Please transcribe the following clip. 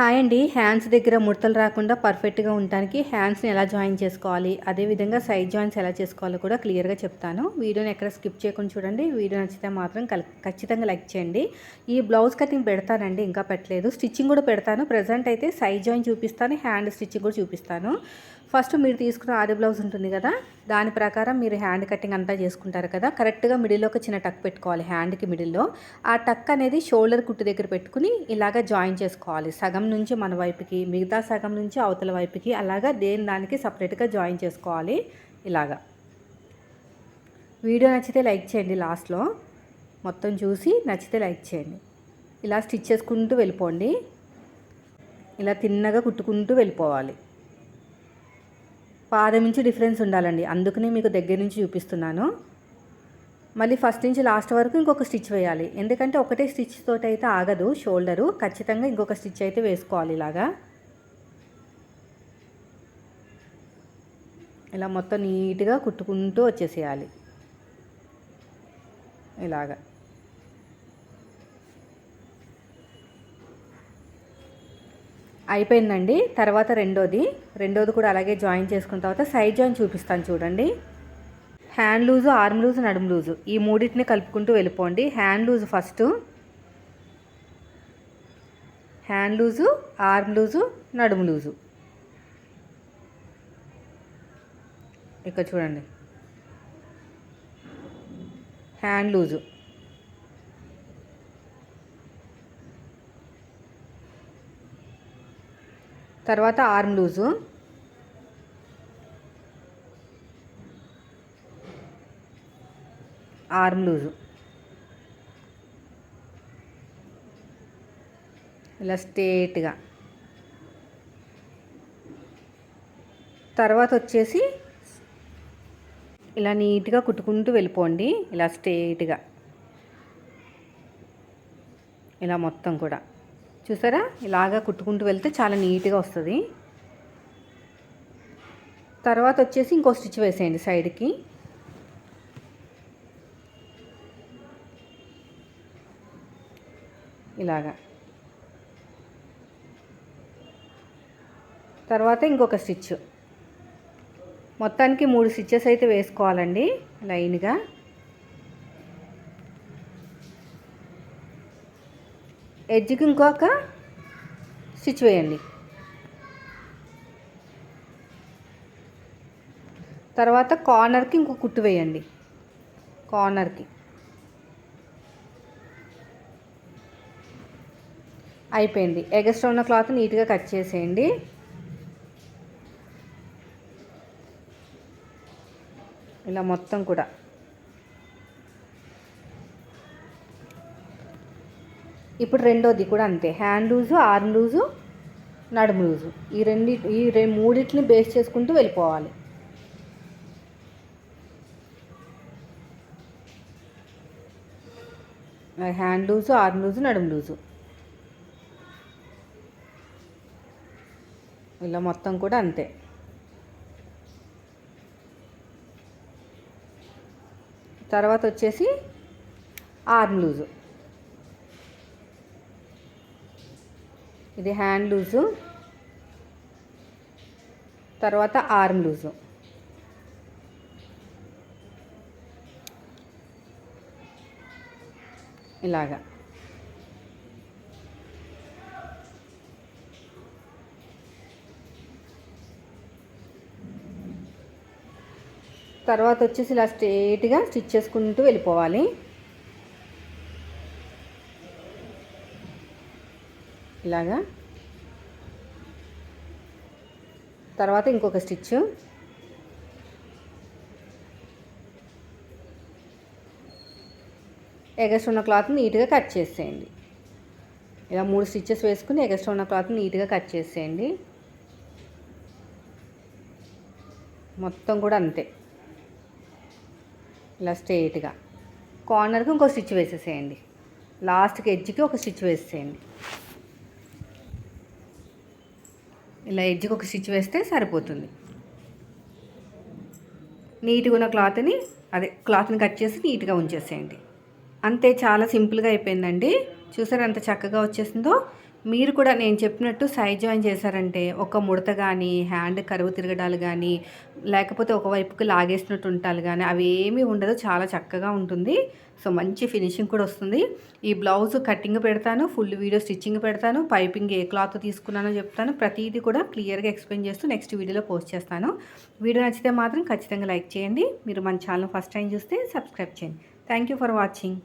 Hi అండి. Hands దగ్గర ముడతలు రాకుండా పర్ఫెక్ట్‌గా ఉండటానికి హ్యాండ్స్‌ని ఎలా జాయిన్ చేసుకోవాలి, అదేవిధంగా సైడ్ జాయింట్స్ ఎలా చేసుకోవాలో కూడా క్లియర్‌గా చెప్తాను. వీడియోని ఎక్కడ స్కిప్ చేయకుండా చూడండి. వీడియో నచ్చితే మాత్రం ఖచ్చితంగా లైక్ చేయండి. ఈ బ్లౌజ్ కటింగ్ పెడతానండి, ఇంకా పెట్టలేదు. స్టిచ్చింగ్ కూడా పెడతాను. ప్రెజెంట్ అయితే సైడ్ జాయిన్ చూపిస్తాను, హ్యాండ్ స్టిచ్చింగ్ కూడా చూపిస్తాను. ఫస్ట్ మీరు తీసుకున్న ఆది బ్లౌజ్ ఉంటుంది కదా, దాని ప్రకారం మీరు హ్యాండ్ కటింగ్ అంతా చేసుకుంటారు కదా. కరెక్ట్గా మిడిల్లో ఒక చిన్న టక్ పెట్టుకోవాలి. హ్యాండ్కి మిడిల్లో ఆ టక్ అనేది షోల్డర్ కుట్టు దగ్గర పెట్టుకుని ఇలాగ జాయిన్ చేసుకోవాలి. సగం నుంచి మన వైపుకి, మిగతా సగం నుంచి అవతల వైపుకి, అలాగా దేని దానికి సపరేట్గా జాయిన్ చేసుకోవాలి. ఇలాగా వీడియో నచ్చితే లైక్ చేయండి. లాస్ట్లో మొత్తం చూసి నచ్చితే లైక్ చేయండి. ఇలా స్టిచ్ చేసుకుంటూ వెళ్ళిపోండి. ఇలా తిన్నగా కుట్టుకుంటూ వెళ్ళిపోవాలి. పాదం నుంచి డిఫరెన్స్ ఉండాలండి, అందుకనే మీకు దగ్గర నుంచి చూపిస్తున్నాను. మళ్ళీ ఫస్ట్ నుంచి లాస్ట్ వరకు ఇంకొక స్టిచ్ వేయాలి. ఎందుకంటే ఒకటే స్టిచ్ తోటి అయితే ఆగదు షోల్డరు, ఖచ్చితంగా ఇంకొక స్టిచ్ అయితే వేసుకోవాలి. ఇలాగా ఇలా మొత్తం నీట్గా కుట్టుకుంటూ వచ్చేసేయాలి. ఇలాగా అయిపోయిందండి. తర్వాత రెండోది కూడా అలాగే జాయిన్ చేసుకున్న తర్వాత సైడ్ జాయిన్ చూపిస్తాను చూడండి. హ్యాండ్ లూజు, ఆర్మ్ లూజు, నడుము లూజు, ఈ మూడింటిని కలుపుకుంటూ వెళ్ళిపోండి. Hand loose first, hand loose, arm loose, నడుము లూజు. ఇక్కడ చూడండి, హ్యాండ్ లూజు, తర్వాత ఆర్మ్ లూజు, ఆర్మ్ లూజు, ఇలా స్ట్రేట్గా. తర్వాత వచ్చేసి ఇలా నీట్గా కుట్టుకుంటూ వెళ్ళిపోండి. ఇలా స్ట్రేట్గా ఇలా మొత్తం కూడా చూసారా, ఇలాగా కుట్టుకుంటూ వెళ్తే చాలా నీట్గా వస్తుంది. తర్వాత వచ్చేసి ఇంకో స్టిచ్ వేసేయండి సైడ్కి. ఇలాగా తర్వాత ఇంకొక స్టిచ్. మొత్తానికి 3 స్టిచ్చెస్ అయితే వేసుకోవాలండి లైన్గా. ఎడ్జ్కి ఇంకొక స్టిచ్ వేయండి. తర్వాత కార్నర్కి ఇంకో కుట్టు వేయండి. కార్నర్కి అయిపోయింది. ఎగస్ట్రా ఉన్న క్లాత్ నీట్గా కట్ చేసేయండి. ఇలా మొత్తం కూడా ఇప్పుడు రెండోది కూడా అంతే. హ్యాండ్ లూజు, ఆర్మ్ లూజు, నడుము లూజు, ఈ మూడింటిని బేస్ చేసుకుంటూ వెళ్ళిపోవాలి. హ్యాండ్ లూజు, ఆర్మ్ లూజు, నడుము లూజు, ఇలా మొత్తం కూడా అంతే. తర్వాత వచ్చేసి ఆర్మ్ లూజు, ఇది హ్యాండ్ లూజు, తర్వాత ఆర్మ్ లూజు, ఇలాగా. తర్వాత వచ్చేసి ఇలా స్ట్రేట్గా స్టిచ్ చేసుకుంటూ వెళ్ళిపోవాలి. ఇలాగా తర్వాత ఇంకొక స్టిచ్. ఎగస్ట్రా ఉన్న క్లాత్ నీట్గా కట్ చేసేయండి. ఇలా 3 స్టిచ్చెస్ వేసుకుని ఎగస్ట్రా ఉన్న క్లాత్ నీట్గా కట్ చేసేయండి. మొత్తం కూడా అంతే. ఇలా స్ట్రేట్గా కార్నర్కి ఇంకో స్టిచ్ వేసేసేయండి. లాస్ట్కి ఎడ్జ్కి ఒక స్టిచ్ వేసేయండి. ఇలా ఎడ్జ్కి ఒక స్టిచ్ వేస్తే సరిపోతుంది. నీట్గా ఉన్న క్లాత్ని కట్ చేసి నీట్గా ఉంచేసేయండి. అంతే, చాలా సింపుల్గా అయిపోయిందండి. చూసారు ఎంత చక్కగా వచ్చేసిందో. మీరు కూడా నేను చెప్పినట్టు సైడ్ జాయిన్ చేశారంటే ఒక ముడత కానీ, హ్యాండ్ కరువు తిరగడాలు కానీ, లేకపోతే ఒకవైపుకి లాగేసినట్టు ఉంటాలు కానీ అవి ఏమీ ఉండదు. చాలా చక్కగా ఉంటుంది. సో మంచి ఫినిషింగ్ కూడా వస్తుంది. ఈ బ్లౌజ్ కటింగ్ పెడతాను, ఫుల్ వీడియో స్టిచ్చింగ్ పెడతాను, పైపింగ్ ఏ క్లాత్ తీసుకున్నానో చెప్తాను. ప్రతిదీ కూడా క్లియర్గా ఎక్స్ప్లెయిన్ చేస్తూ నెక్స్ట్ వీడియోలో పోస్ట్ చేస్తాను. వీడియో నచ్చితే మాత్రం ఖచ్చితంగా లైక్ చేయండి. మీరు మన ఛానల్ ఫస్ట్ టైం చూస్తే సబ్స్క్రైబ్ చేయండి. Thank you for watching.